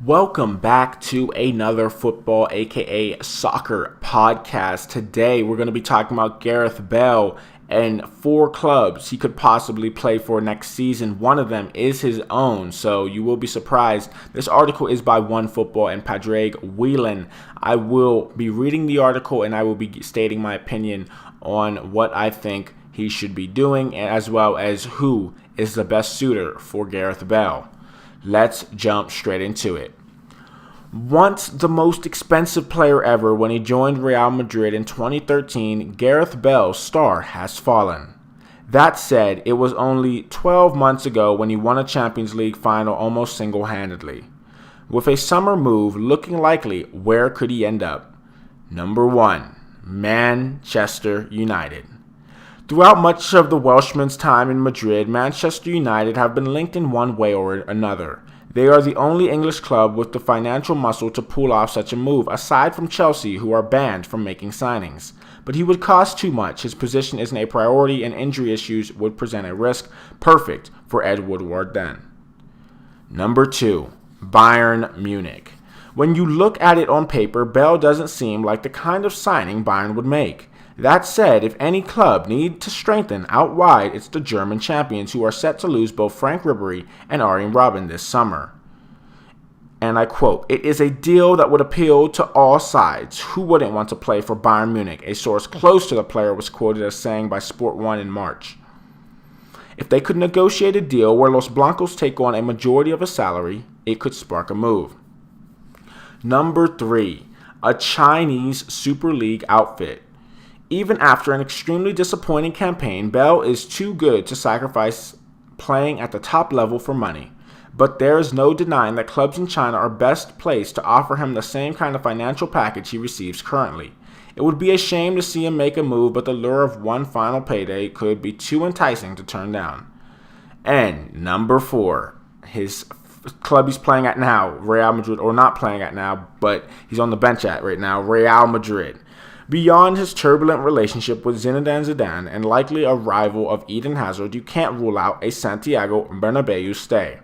Welcome back to another football, aka soccer podcast. Today we're going to be talking about Gareth Bale and 4 clubs he could possibly play for next season. One of them is his own, so you will be surprised. This article is by OneFootball and Padraig Whelan. I will be reading the article and I will be stating my opinion on what I think he should be doing, as well as who is the best suitor for Gareth Bale. Let's jump straight into it. Once the most expensive player ever when he joined Real Madrid in 2013, Gareth Bale's star has fallen. That said, it was only 12 months ago when he won a Champions League final almost single-handedly. With a summer move looking likely, where could he end up? Number 1, Manchester United. Throughout much of the Welshman's time in Madrid, Manchester United have been linked in one way or another. They are the only English club with the financial muscle to pull off such a move, aside from Chelsea, who are banned from making signings. But he would cost too much, his position isn't a priority, and injury issues would present a risk. Perfect for Ed Woodward then. Number 2, Bayern Munich. When you look at it on paper, Bale doesn't seem like the kind of signing Bayern would make. That said, if any club need to strengthen out wide, it's the German champions, who are set to lose both Frank Ribery and Arjen Robben this summer. And I quote, "It is a deal that would appeal to all sides. Who wouldn't want to play for Bayern Munich?" a source close to the player was quoted as saying by Sport 1 in March. If they could negotiate a deal where Los Blancos take on a majority of a salary, it could spark a move. Number 3, a Chinese Super League outfit. Even after an extremely disappointing campaign, Bale is too good to sacrifice playing at the top level for money. But there is no denying that clubs in China are best placed to offer him the same kind of financial package he receives currently. It would be a shame to see him make a move, but the lure of one final payday could be too enticing to turn down. And number 4, his club he's playing at now, Real Madrid, or not playing at now, but he's on the bench at right now, Real Madrid. Beyond his turbulent relationship with Zinedine Zidane and likely a rival of Eden Hazard, you can't rule out a Santiago Bernabeu stay.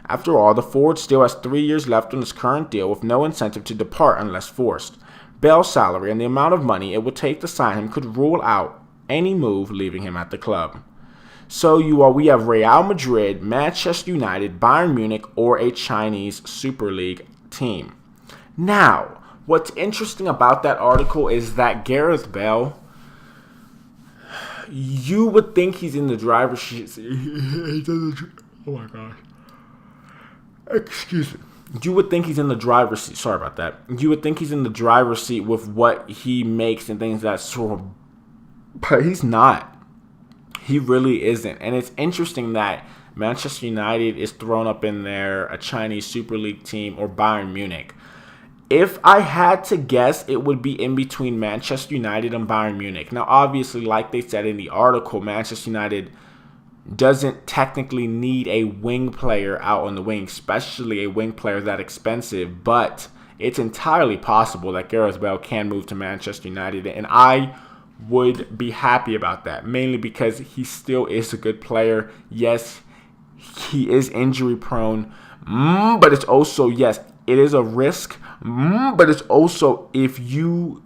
After all, the forward still has 3 years left on his current deal with no incentive to depart unless forced. Bale's salary and the amount of money it would take to sign him could rule out any move leaving him at the club. So we have Real Madrid, Manchester United, Bayern Munich, or a Chinese Super League team. Now, what's interesting about that article is that Gareth Bale, you would think he's in the driver's seat. Oh my gosh. Excuse me. You would think he's in the driver's seat. Sorry about that. You would think he's in the driver's seat with what he makes and things of that sort. But he's not. He really isn't. And it's interesting that Manchester United is thrown up in there, a Chinese Super League team, or Bayern Munich. If I had to guess, it would be in between Manchester United and Bayern Munich. Now, obviously, like they said in the article, Manchester United doesn't technically need a wing player out on the wing, especially a wing player that expensive. But it's entirely possible that Gareth Bale can move to Manchester United, and I would be happy about that, mainly because he still is a good player. Yes, he is injury prone, but it's also, yes, it is a risk. But it's also, if he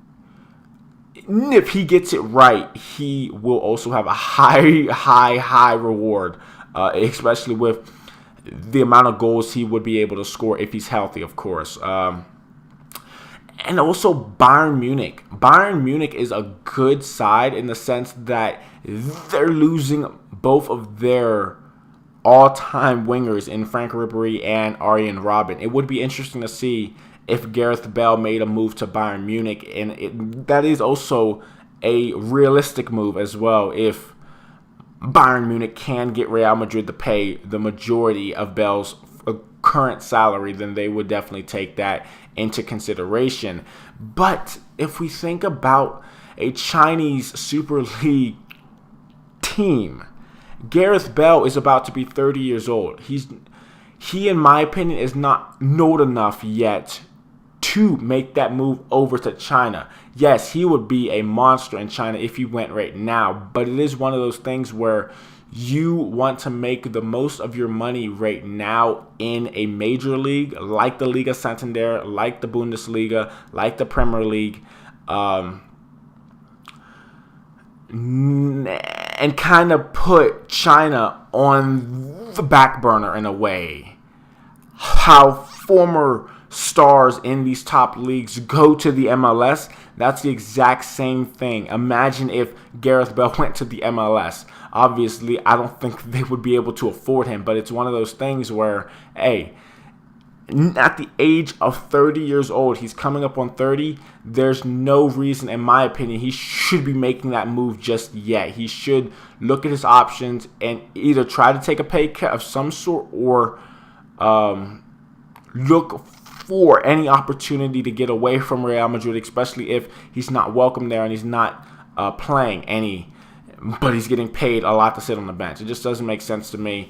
gets it right, he will also have a high reward, especially with the amount of goals he would be able to score if he's healthy, of course. And also Bayern Munich. Bayern Munich is a good side in the sense that they're losing both of their all-time wingers in Frank Ribery and Arjen Robben. It would be interesting to see if Gareth Bale made a move to Bayern Munich, and that is also a realistic move as well. If Bayern Munich can get Real Madrid to pay the majority of Bale's current salary, then they would definitely take that into consideration. But if we think about a Chinese Super League team, Gareth Bale is about to be 30 years old. He, in my opinion, is not old enough yet to make that move over to China. Yes, he would be a monster in China if he went right now, but it is one of those things where you want to make the most of your money right now in a major league like the Liga Santander, like the Bundesliga, like the Premier League, and kind of put China on the back burner in a way. How former stars in these top leagues go to the MLS, that's the exact same thing. Imagine if Gareth Bale went to the MLS. Obviously, I don't think they would be able to afford him, but it's one of those things where, hey, at the age of 30 years old, he's coming up on 30, there's no reason, in my opinion, he should be making that move just yet. He should look at his options and either try to take a pay cut of some sort or look for any opportunity to get away from Real Madrid, especially if he's not welcome there and he's not playing any, but he's getting paid a lot to sit on the bench. It just doesn't make sense to me.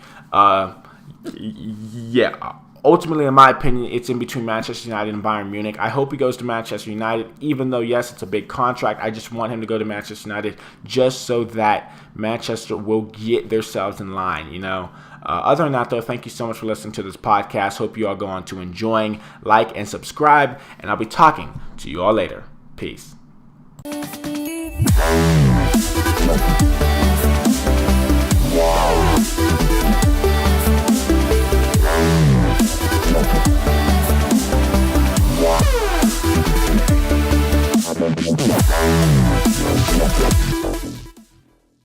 Ultimately, in my opinion, it's in between Manchester United and Bayern Munich. I hope he goes to Manchester United, even though, yes, it's a big contract. I just want him to go to Manchester United just so that Manchester will get themselves in line, you know. Other than that, though, thank you so much for listening to this podcast. Hope you all go on to enjoying, like, and subscribe, and I'll be talking to you all later. Peace.